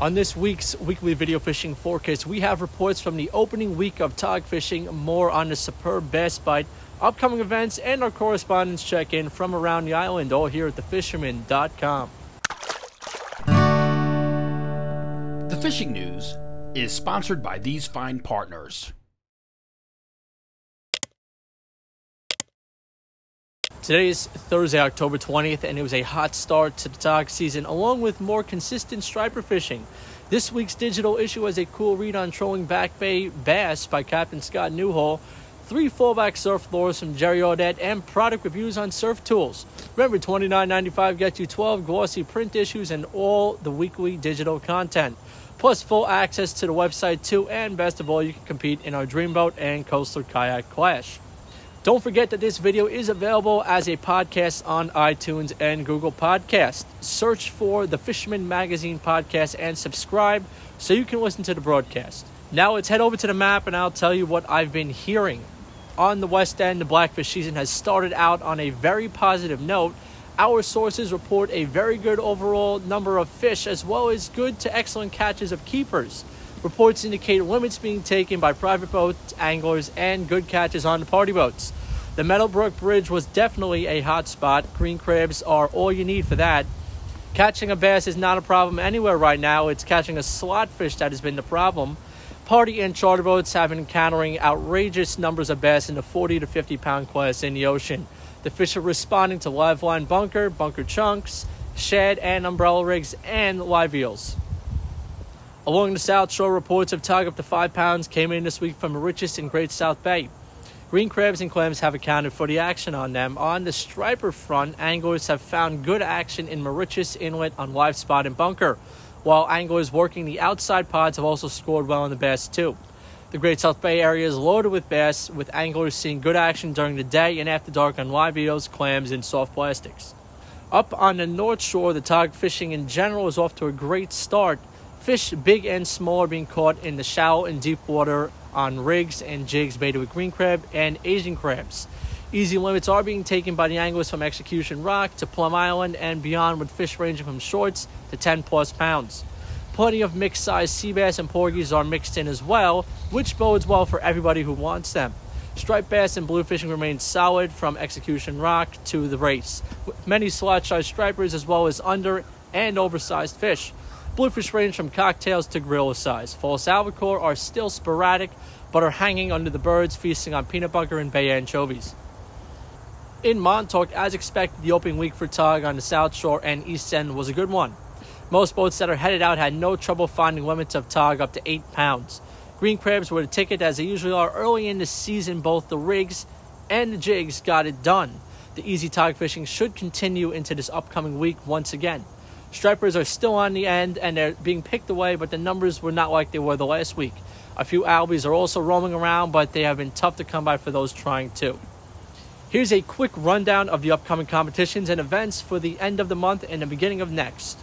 On this week's weekly video fishing forecast, we have reports from the opening week of tog fishing, more on the superb bass bite, upcoming events, and our correspondence check-in from around the island, all here at thefisherman.com. The fishing news is sponsored by these fine partners. Today is Thursday, October 20th, and it was a hot start to the tog season, along with more consistent striper fishing. This week's digital issue has a cool read on trolling back bay bass by Captain Scott Newhall, 3 fallback surf lures from Jerry Audette, and product reviews on surf tools. Remember, $29.95 gets you 12 glossy print issues and all the weekly digital content, plus full access to the website too, and best of all, you can compete in our Dreamboat and Coastal Kayak Clash. Don't forget that this video is available as a podcast on iTunes and Google Podcasts. Search for the Fisherman Magazine podcast and subscribe so you can listen to the broadcast. Now let's head over to the map and I'll tell you what I've been hearing. On the west end, the blackfish season has started out on a very positive note. Our sources report a very good overall number of fish as well as good to excellent catches of keepers. Reports indicate limits being taken by private boats, anglers, and good catches on the party boats. The Meadowbrook Bridge was definitely a hot spot. Green crabs are all you need for that. Catching a bass is not a problem anywhere right now. It's catching a slot fish that has been the problem. Party and charter boats have been encountering outrageous numbers of bass in the 40 to 50 pound class in the ocean. The fish are responding to live line bunker chunks, shad and umbrella rigs, and live eels. Along the South Shore, reports of tog up to 5 pounds came in this week from Mauritius and Great South Bay. Green crabs and clams have accounted for the action on them. On the striper front, anglers have found good action in Mauritius Inlet on live spot and bunker, while anglers working the outside pods have also scored well on the bass too. The Great South Bay area is loaded with bass, with anglers seeing good action during the day and after dark on live eels, clams, and soft plastics. Up on the North Shore, the tog fishing in general is off to a great start. Fish big and small are being caught in the shallow and deep water on rigs and jigs baited with green crab and Asian crabs. Easy limits are being taken by the anglers from Execution Rock to Plum Island and beyond, with fish ranging from shorts to 10 plus pounds. Plenty of mixed sized sea bass and porgies are mixed in as well, which bodes well for everybody who wants them. Striped bass and blue fishing remains solid from Execution Rock to the race, with many slot-sized stripers as well as under and oversized fish. Bluefish range from cocktails to gorilla size. False albacore are still sporadic, but are hanging under the birds, feasting on peanut butter and bay anchovies. In Montauk, as expected, the opening week for tog on the South Shore and East End was a good one. Most boats that are headed out had no trouble finding limits of tog up to 8 pounds. Green crabs were the ticket, as they usually are early in the season. Both the rigs and the jigs got it done. The easy tog fishing should continue into this upcoming week once again. Stripers are still on the end and they're being picked away, but the numbers were not like they were the last week. A few albies are also roaming around, but they have been tough to come by for those trying to. Here's a quick rundown of the upcoming competitions and events for the end of the month and the beginning of next.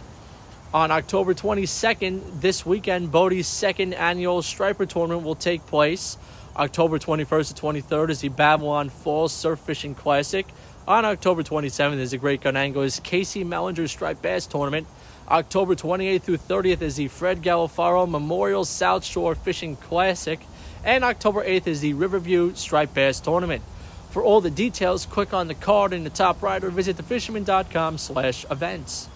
On October 22nd, this weekend, Bodie's second annual Striper Tournament will take place. October 21st to 23rd is the Babylon Falls Surf Fishing Classic. On October 27th is the Great Gun Anglers Casey Mellinger Striped Bass Tournament. October 28th through 30th is the Fred Galafaro Memorial South Shore Fishing Classic. And October 8th is the Riverview Striped Bass Tournament. For all the details, click on the card in the top right or visit thefisherman.com/events.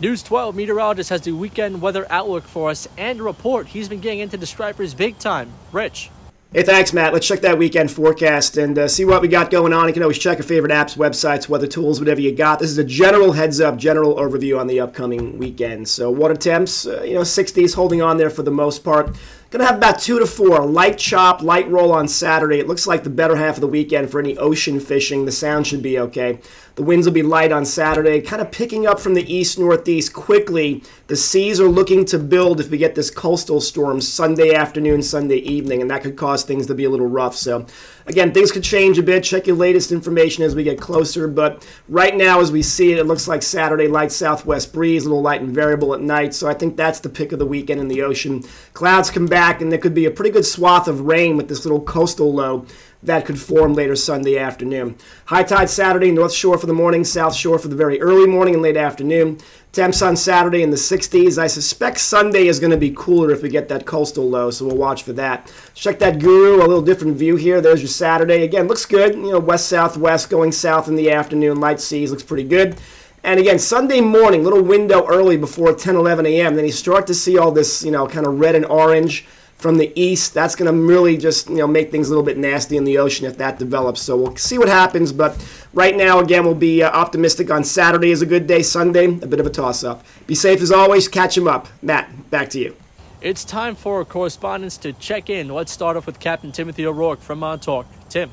News 12 meteorologist has the weekend weather outlook for us and a report. He's been getting into the stripers big time. Rich. Hey, thanks, Matt. Let's check that weekend forecast and see what we got going on. You can always check your favorite apps, websites, weather tools, whatever you got. This is a general heads-up, general overview on the upcoming weekend. So water temps, 60s, holding on there for the most part. Going to have about 2 to 4, light chop, light roll on Saturday. It looks like the better half of the weekend for any ocean fishing. The sound should be okay. The winds will be light on Saturday, kind of picking up from the east-northeast quickly. The seas are looking to build if we get this coastal storm Sunday afternoon, Sunday evening, and that could cause things to be a little rough. So, again, things could change a bit. Check your latest information as we get closer. But right now, as we see it, it looks like Saturday, light southwest breeze, a little light and variable at night. So I think that's the pick of the weekend in the ocean. Clouds come back, and there could be a pretty good swath of rain with this little coastal low that could form later Sunday afternoon. High tide Saturday, North Shore for the morning, South Shore for the very early morning and late afternoon. Temps on Saturday in the 60s. I suspect Sunday is going to be cooler if we get that coastal low, so we'll watch for that. Check that Guru, a little different view here. There's your Saturday. Again, looks good. You know, west-southwest, going south in the afternoon. Light seas, looks pretty good. And again, Sunday morning, little window early before 10, 11 a.m. Then you start to see all this, you know, kind of red and orange from the east. That's going to really just, you know, make things a little bit nasty in the ocean if that develops. So we'll see what happens. But right now, again, we'll be optimistic on Saturday is a good day. Sunday, a bit of a toss-up. Be safe as always. Catch him up. Matt, back to you. It's time for our correspondents to check in. Let's start off with Captain Timothy O'Rourke from Montauk. Tim.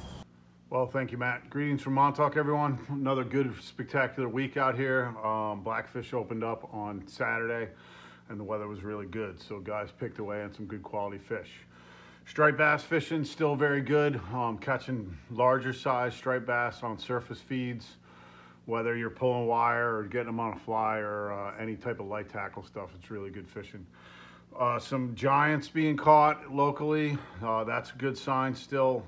Well, thank you, Matt. Greetings from Montauk, everyone. Another good, spectacular week out here. Blackfish opened up on Saturday, and the weather was really good, so guys picked away on some good quality fish. Striped bass fishing, still very good. Catching larger size striped bass on surface feeds, whether you're pulling wire or getting them on a fly or any type of light tackle stuff, it's really good fishing. Some giants being caught locally, that's a good sign still.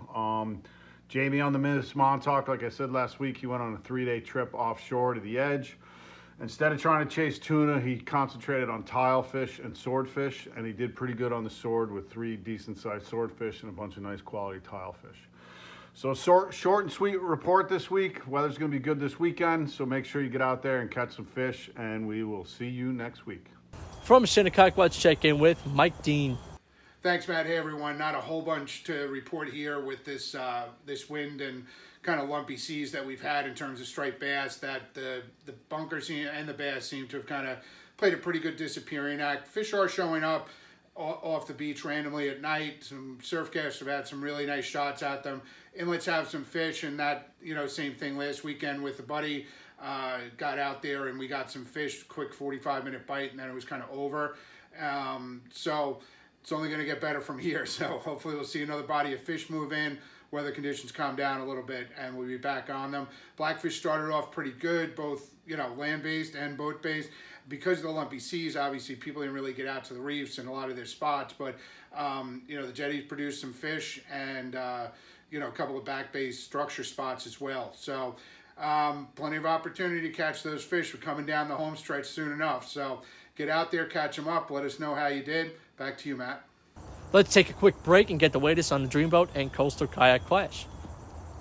Jamie on the Miss Montauk, like I said last week, he went on a 3-day trip offshore to the edge. Instead of trying to chase tuna, he concentrated on tilefish and swordfish, and he did pretty good on the sword with 3 decent-sized swordfish and a bunch of nice quality tilefish. So short and sweet report this week. Weather's going to be good this weekend, so make sure you get out there and catch some fish, and we will see you next week. From Shinnecock, let's check in with Mike Dean. Thanks, Matt. Hey, everyone. Not a whole bunch to report here with this this wind and kind of lumpy seas that we've had in terms of striped bass. That the bunkers and the bass seem to have kind of played a pretty good disappearing act. Fish are showing up off the beach randomly at night. Some surf casters have had some really nice shots at them. Inlets have some fish, and that, you know, same thing last weekend with the buddy. Got out there and we got some fish, quick 45-minute bite, and then it was kind of over. So it's only going to get better from here. So hopefully we'll see another body of fish move in, weather conditions calm down a little bit, and we'll be back on them. Blackfish started off pretty good, both, you know, land-based and boat-based. Because of the lumpy seas, obviously people didn't really get out to the reefs and a lot of their spots, but, you know, the jetties produced some fish and, you know, a couple of back-based structure spots as well. So plenty of opportunity to catch those fish. We're coming down the home stretch soon enough. So get out there, catch them up, let us know how you did. Back to you, Matt. Let's take a quick break and get the latest on the Dreamboat and Coastal Kayak Clash.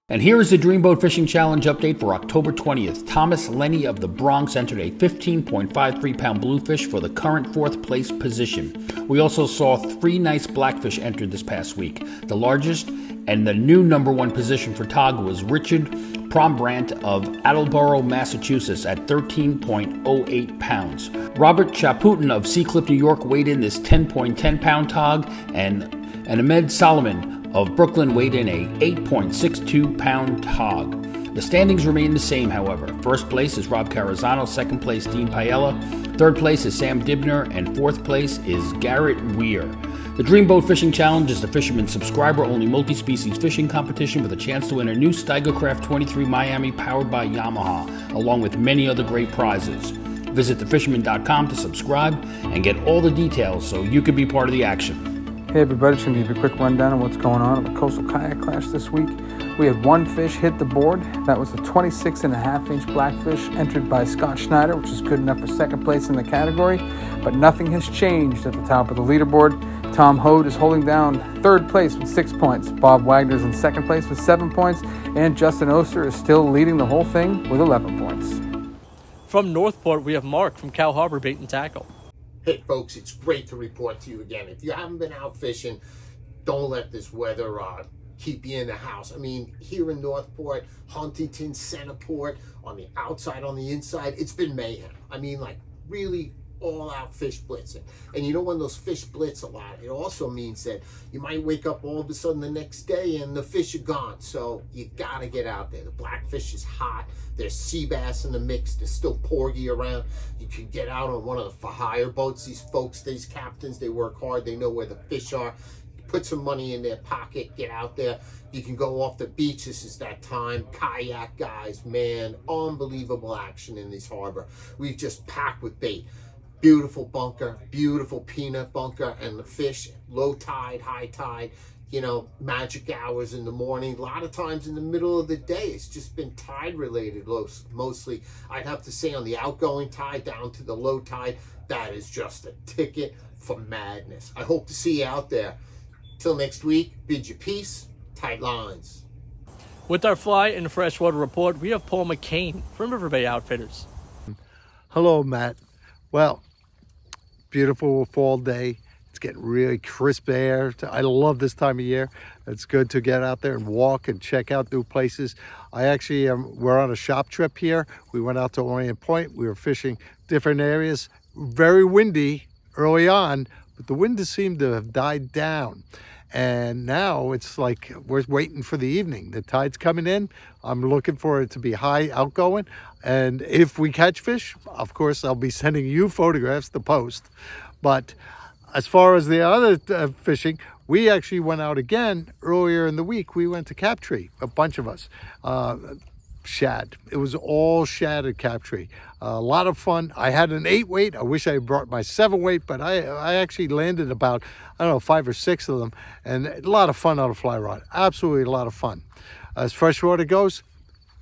And here is the Dreamboat Fishing Challenge update for October 20th. Thomas Lenny of the Bronx entered a 15.53-pound bluefish for the current 4th place position. We also saw 3 nice blackfish entered this past week. The largest and the new #1 position for Tog was Richard Prombrandt of Attleboro, Massachusetts at 13.08 pounds. Robert Chaputin of Seacliff, New York weighed in this 10.10-pound Tog, and Ahmed Solomon of Brooklyn weighed in a 8.62-pound Tog. The standings remain the same, however. First place is Rob Carazano, second place Dean Paella, third place is Sam Dibner, and fourth place is Garrett Weir. The Dreamboat Fishing Challenge is the Fisherman subscriber-only multi-species fishing competition with a chance to win a new Steigercraft 23 Miami powered by Yamaha, along with many other great prizes. Visit thefisherman.com to subscribe and get all the details so you can be part of the action. Hey everybody, just going to give you a quick rundown of what's going on at the Coastal Kayak Clash this week. We had 1 fish hit the board. That was a 26.5-inch blackfish entered by Scott Schneider, which is good enough for second place in the category. But nothing has changed at the top of the leaderboard. Tom Hode is holding down third place with 6 points. Bob Wagner's in second place with 7 points. And Justin Oster is still leading the whole thing with 11 points. From Northport, we have Mark from Cow Harbor Bait and Tackle. Hey folks, it's great to report to you again. If you haven't been out fishing, don't let this weather keep you in the house. I mean, here in Northport, Huntington, Centerport, on the outside, on the inside, it's been mayhem. I mean, like, really all-out fish blitzing. And you know, when those fish blitz a lot, it also means that you might wake up all of a sudden the next day and the fish are gone. So you gotta get out there. The blackfish is hot. There's sea bass in the mix. There's still porgy around. You can get out on one of the for-hire boats. These folks, these captains, they work hard. They know where the fish are. Put some money in their pocket. Get out there. You can go off the beach. This is that time. Kayak guys, man, unbelievable action in this harbor. We've just packed with bait. Beautiful bunker, beautiful peanut bunker, and the fish, low tide, high tide, you know, magic hours in the morning. A lot of times in the middle of the day, it's just been tide related mostly. I'd have to say on the outgoing tide down to the low tide, that is just a ticket for madness. I hope to see you out there. Till next week, bid you peace, tight lines. With our fly and freshwater report, we have Paul McCain from River Bay Outfitters. Hello, Matt. Well, beautiful fall day. It's getting really crisp air. I love this time of year. It's good to get out there and walk and check out new places. I actually we're on a shop trip here. We went out to Orient Point. We were fishing different areas. Very windy early on, but the wind seemed to have died down. And now it's like we're waiting for the evening. The tide's coming in. I'm looking for it to be high outgoing. And if we catch fish, of course, I'll be sending you photographs to post. But as far as the other fishing, we actually went out again earlier in the week. We went to Captree, a bunch of us. Shad. It was all shad at Captree. A lot of fun. I had an 8 weight. I wish I brought my 7 weight, but I actually landed about, I don't know, 5 or 6 of them, and a lot of fun on a fly rod. Absolutely a lot of fun. As freshwater goes,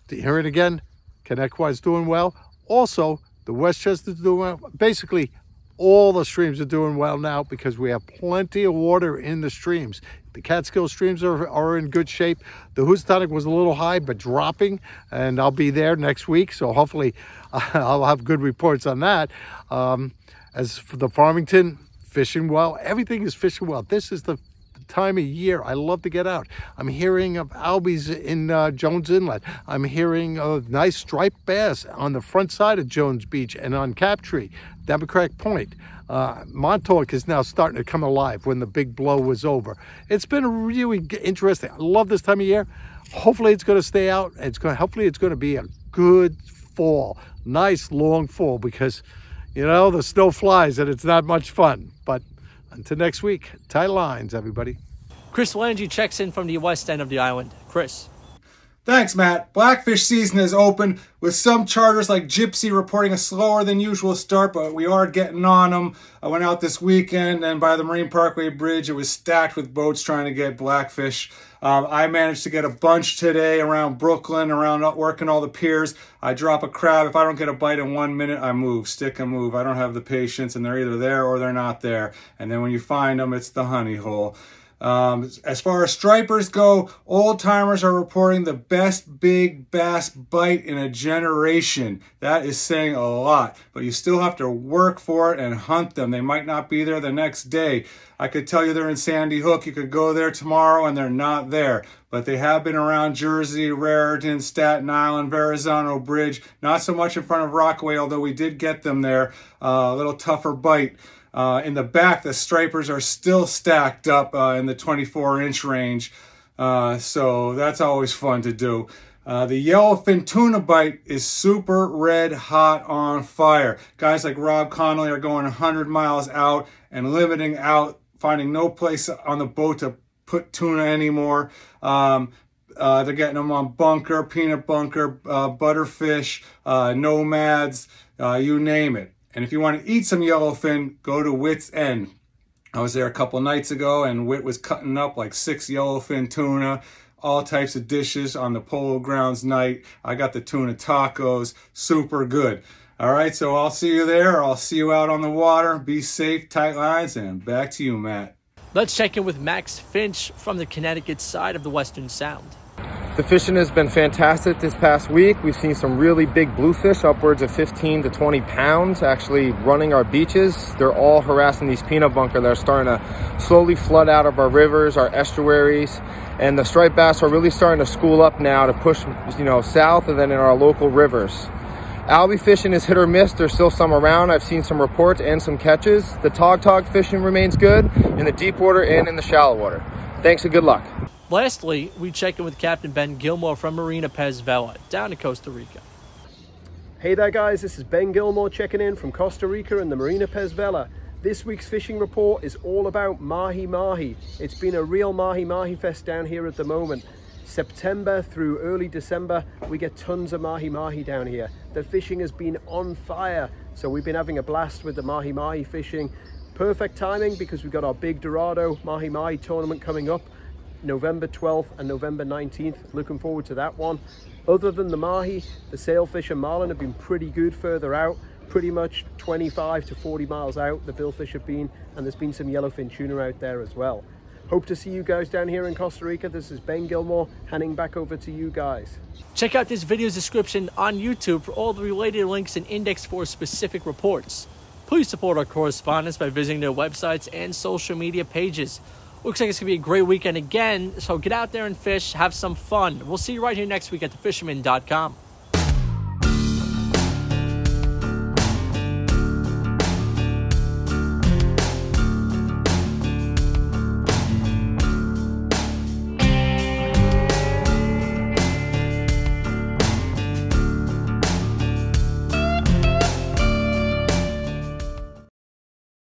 to hear it again, Connect-wise doing well. Also, the Westchester's doing well. Basically, all the streams are doing well now because we have plenty of water in the streams. The Catskill streams are in good shape. The Housatonic was a little high, but dropping, and I'll be there next week, so hopefully I'll have good reports on that. As for the Farmington, fishing well. Everything is fishing well. This is the time of year I love to get out. I'm hearing of albies in Jones Inlet. I'm hearing of nice striped bass on the front side of Jones Beach and on Captree, Democratic Point. Montauk is now starting to come alive when the big blow was over. It's been really interesting. I love this time of year. Hopefully it's going to stay out. Hopefully it's going to be a good fall, nice long fall, because you know the snow flies and it's not much fun. But until next week, tight lines, everybody. Chris Landry checks in from the west end of the island. Chris. Thanks, Matt. Blackfish season is open, with some charters like Gypsy reporting a slower than usual start, but we are getting on them. I went out this weekend, and by the Marine Parkway Bridge, it was stacked with boats trying to get blackfish. I managed to get a bunch today around Brooklyn, around working all the piers. I drop a crab. If I don't get a bite in 1 minute, I move, stick and move. I don't have the patience, and they're either there or they're not there. And then when you find them, it's the honey hole. As far as stripers go, old timers are reporting the best big bass bite in a generation. That is saying a lot, but you still have to work for it and hunt them. They might not be there the next day. I could tell you they're in Sandy Hook. You could go there tomorrow and they're not there, but they have been around Jersey, Raritan, Staten Island, Verrazano Bridge. Not so much in front of Rockaway, although we did get them there. A little tougher bite. In the back, the stripers are still stacked up in the 24-inch range, so that's always fun to do. The yellowfin tuna bite is super red hot on fire. Guys like Rob Connolly are going 100 miles out and limiting out, finding no place on the boat to put tuna anymore. They're getting them on bunker, peanut bunker, butterfish, nomads, you name it. And if you want to eat some yellowfin, go to Witt's End. I was there a couple nights ago, and Witt was cutting up like 6 yellowfin tuna, all types of dishes on the Polo Grounds night. I got the tuna tacos, super good. All right, so I'll see you there. I'll see you out on the water. Be safe, tight lines, and back to you, Matt. Let's check in with Max Finch from the Connecticut side of the Western Sound. The fishing has been fantastic this past week. We've seen some really big bluefish, upwards of 15 to 20 pounds, actually running our beaches. They're all harassing these peanut bunker that are starting to slowly flood out of our rivers, our estuaries, and the striped bass are really starting to school up now to push, south and then in our local rivers. Albie fishing is hit or miss. There's still some around. I've seen some reports and some catches. The tog fishing remains good in the deep water and in the shallow water. Thanks and good luck. Lastly, we check in with Captain Ben Gilmore from Marina Pez Vela, down in Costa Rica. Hey there guys, this is Ben Gilmore checking in from Costa Rica and the Marina Pez Vela. This week's fishing report is all about mahi-mahi. It's been a real mahi-mahi fest down here at the moment. September through early December, we get tons of mahi-mahi down here. The fishing has been on fire, so we've been having a blast with the mahi-mahi fishing. Perfect timing because we've got our big Dorado mahi-mahi tournament coming up. November 12th and November 19th. Looking forward to that one. Other than the mahi, the sailfish and marlin have been pretty good further out, pretty much 25 to 40 miles out the billfish have been, and there's been some yellowfin tuna out there as well. Hope to see you guys down here in Costa Rica. This is Ben Gilmore, handing back over to you guys. Check out this video's description on YouTube for all the related links and index for specific reports. Please support our correspondents by visiting their websites and social media pages. Looks like it's going to be a great weekend again, so get out there and fish, have some fun. We'll see you right here next week at thefisherman.com.